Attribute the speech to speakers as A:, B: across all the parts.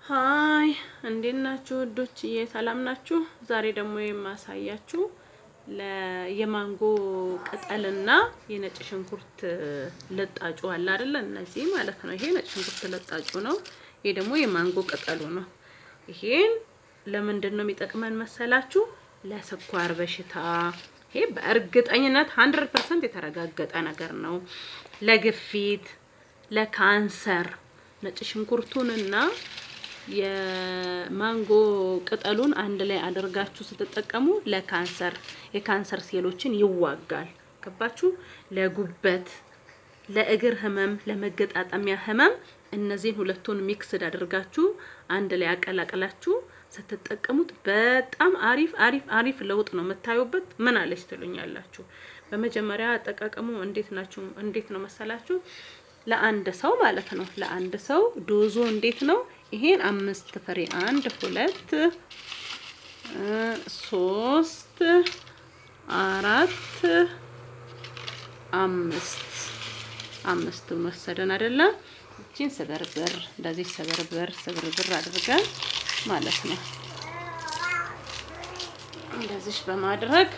A: ሃይ እንዴት ናችሁ ወዶችዬ? ሰላም ናችሁ? ዛሬ ደግሞ የማሳያችሁ የማንጎ ቅጠልና የነጭ ሽንኩርት ልጣጩ አለ አይደል? እነዚህ ማለት ነው። ይሄ ነጭ ሽንኩርት ልጣጩ ነው። ይሄ ደግሞ የማንጎ ቅጠሉ ነው። ይሄን ለምንድን ነው የሚጠቅመን መሰላችሁ? ለስኳር በሽታ። ይሄ በእርግጠኝነት 100% የተረጋገጠ ነገር ነው። ለግፊት፣ ለካንሰር ነጭ ሽንኩርቱንና የማንጎ ቅጠሉን አንድ ላይ አድርጋችሁ ስትጠቀሙ ለካንሰር የካንሰር ሴሎችን ይዋጋል። ገባችሁ? ለጉበት፣ ለእግር ህመም፣ ለመገጣጠሚያ ህመም እነዚህን ሁለቱን ሚክስድ አድርጋችሁ አንድ ላይ አቀላቅላችሁ ስትጠቀሙት በጣም አሪፍ ለውጥ ነው የምታዩበት። ምን አለች ትሉኛላችሁ? በመጀመሪያ አጠቃቀሙ እንዴት ነው መሰላችሁ? ለአንድ ሰው ማለት ነው። ለአንድ ሰው ዶዞ እንዴት ነው? ይሄን 5 ፍሬ 1 2 3 4 5 ወሰደን አይደለ? እቺን ስብርብር እንደዚህ ስብርብር አድርገን ማለት ነው። እንደዚህ በማድረግ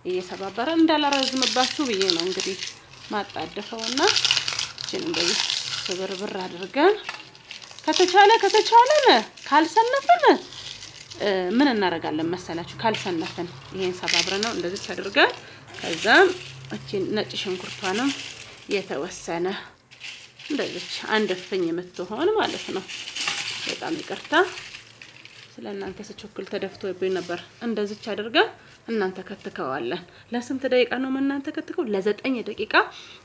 A: እየሰባበረ እንዳላረዝምባችሁ ብዬ ነው እንግዲህ ማጣደፈውና እቺን እንደዚህ ስብርብር አድርገን ከተቻለ ካልሰነፍን ምን እናደርጋለን መሰላችሁ? ካልሰነፍን ይሄን ሰባብረን ነው እንደዚህ አድርገን ከዛ እቺን ነጭ ሽንኩርቷንም የተወሰነ እንደዚህ አንድ ፍኝ የምትሆን ማለት ነው። በጣም ይቅርታ ስለናንተ ስቾክል ተደፍቶብኝ ነበር። እንደዚህ አድርገን እናንተ ከትከዋለን። ለስንት ደቂቃ ነው እናንተ ከትከው? ለ9 ደቂቃ።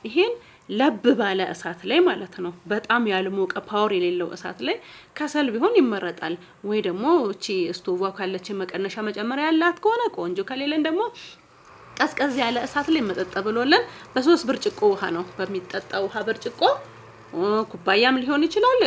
A: ይሄን ለብ ባለ እሳት ላይ ማለት ነው። በጣም ያልሞቀ ፓወር የሌለው እሳት ላይ ከሰል ቢሆን ይመረጣል። ወይ ደግሞ እቺ ስቶቭ ካለች መቀነሻ መጨመሪያ ያላት ከሆነ ቆንጆ፣ ከሌለን ደግሞ ቀዝቀዝ ያለ እሳት ላይ መጠጥ ብሎልን በ3 ብርጭቆ ውሃ ነው በሚጠጣ ውሃ ብርጭቆ ኩባያም ሊሆን ይችላል።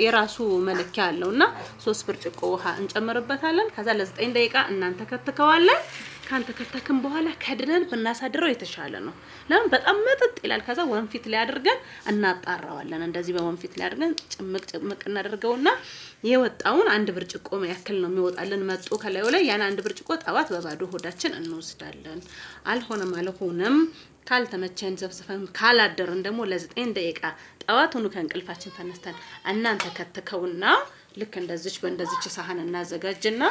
A: የራሱ መለኪያ አለውና 3 ብርጭቆ ውሃ እንጨምርበታለን። ከዛ ለ9 ደቂቃ እናንተ ከትከዋለን። ካንተ ከተከም በኋላ ከድነን ብናሳድረው የተሻለ ነው። ለምን? በጣም መጥጥ ይላል። ከዛ ወንፊት ላይ አድርገን እናጣራዋለን። እንደዚህ በወንፊት ላይ አድርገን ጭምቅ እናደርገውና የወጣውን 1 ብርጭቆ ያክል ነው የሚወጣልን መጥቶ ከላዩ ላይ ያን 1 ብርጭቆ ጠዋት በባዶ ሆዳችን እንወስዳለን። አልሆነም ካልተመቸን ዘብዝፈን ካላደረን ደግሞ ለ9 ደቂቃ ጠዋቱን ከእንቅልፋችን ተነስተን እናንተ ከተከውና ልክ እንደዚህ በእንደዚች ሳህን እናዘጋጅና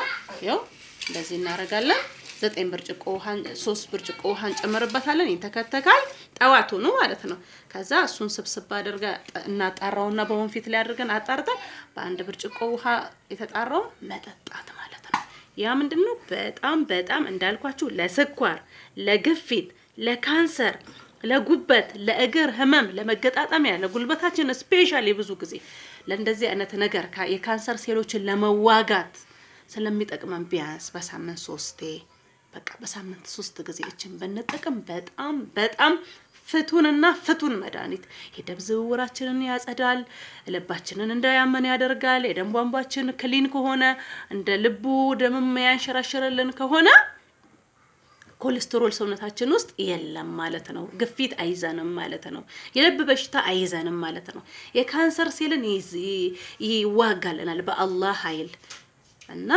A: ያው እንደዚህ እናረጋለን። 9 ብርጭቆ ውሃን 3 ብርጭቆ ውሃን ጨምርበታለን። ይተከተካል ጠዋቱኑ ማለት ነው። ከዛ እሱን ስብስብ አድርጋ እናጣራውና በወንፊት ላይ አድርገን አጣርተን በ1 ብርጭቆ ውሃ የተጣራው መጠጣት ማለት ነው። ያ ምንድነው? በጣም እንዳልኳችሁ ለስኳር፣ ለግፊት፣ ለካንሰር፣ ለጉበት፣ ለእግር ህመም፣ ለመገጣጠሚያ፣ ለጉልበታችን ስፔሻሊ ብዙ ጊዜ ለእንደዚህ አይነት ነገር የካንሰር ሴሎችን ለመዋጋት ስለሚጠቅመን ቢያንስ በሳምንት 3 በቃ በሳምንት 3 ጊዜ እችን ብንጠቀም በጣም ፍቱን መድኃኒት የደም ዝውውራችንን ያጸዳል። ልባችንን እንዳያመን ያደርጋል። የደም ቧንቧችን ክሊን ከሆነ እንደ ልቡ ደም ያንሸራሸረልን ከሆነ ኮሌስትሮል ሰውነታችን ውስጥ የለም ማለት ነው። ግፊት አይዘንም ማለት ነው። የልብ በሽታ አይዘንም ማለት ነው። የካንሰር ሴልን ይዋጋልናል በአላህ ኃይል እና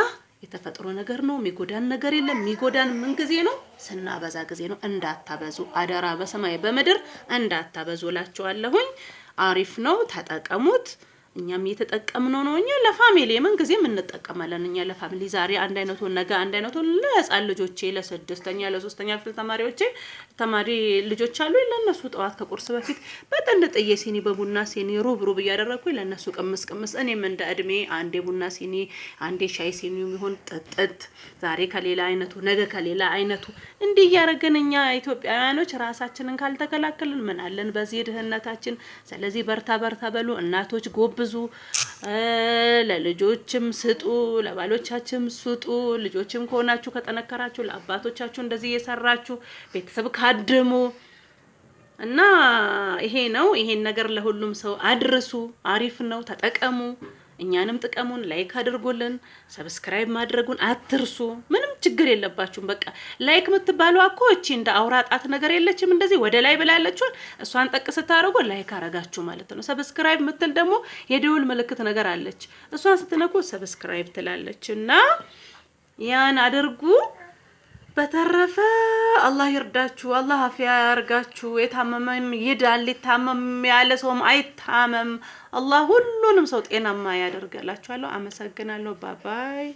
A: የተፈጥሮ ነገር ነው። የሚጎዳን ነገር የለም። የሚጎዳን ምን ጊዜ ነው? ስናበዛ ጊዜ ነው። እንዳታበዙ አደራ፣ በሰማይ በምድር እንዳታበዙ እላችኋለሁኝ። አሪፍ ነው፣ ተጠቀሙት። እኛም እየተጠቀምነው ነው። እኛ ለፋሚሊ ምን ጊዜም እንጠቀማለን። እኛ ለፋሚሊ ዛሬ አንድ አይነቱ ነገ አንድ አይነቱ ለህፃን ልጆቼ ለ6ኛ ለ3ኛ ክፍል ተማሪ ልጆች አሉ። ለነሱ ጠዋት ከቁርስ በፊት በጠንድ ጥዬ ሲኒ በቡና ሲኒ ሩብ እያደረኩኝ ለነሱ ቅምስ እኔም እንደ እድሜ አንዴ ቡና ሲኒ አንዴ ሻይ ሲኒ የሚሆን ጥጥ ዛሬ ከሌላ አይነቱ ነገ ከሌላ አይነቱ እንዲህ ያረገን እኛ ኢትዮጵያውያኖች ራሳችንን ካልተከላከልን ምን አለን በዚህ ድህነታችን። ስለዚህ በርታ በሉ እናቶች ጎብ ብዙ ለልጆችም ስጡ፣ ለባሎቻችሁም ስጡ። ልጆችም ከሆናችሁ ከጠነከራችሁ ለአባቶቻችሁ እንደዚህ እየሰራችሁ ቤተሰብ ካድሙ እና ይሄ ነው። ይሄን ነገር ለሁሉም ሰው አድርሱ። አሪፍ ነው፣ ተጠቀሙ። እኛንም ጥቀሙን። ላይክ አድርጉልን፣ ሰብስክራይብ ማድረጉን አትርሱ። ምንም ችግር የለባችሁም። በቃ ላይክ የምትባለው እኮ እቺ እንደ አውራጣት ነገር የለችም እንደዚህ ወደ ላይ ብላለችው እሷን ጠቅ ስታደርጉ ላይክ አረጋችሁ ማለት ነው። ሰብስክራይብ የምትል ደግሞ የደውል ምልክት ነገር አለች እሷን ስትነኩ ሰብስክራይብ ትላለችና ያን አድርጉ። በተረፈ አላህ ይርዳችሁ፣ አላህ አፍያ ያርጋችሁ። የታመመም ይዳል፣ ሊታመም ያለ ሰውም አይታመም። አላህ ሁሉንም ሰው ጤናማ ያደርጋላችኋለሁ። አመሰግናለሁ። ባባይ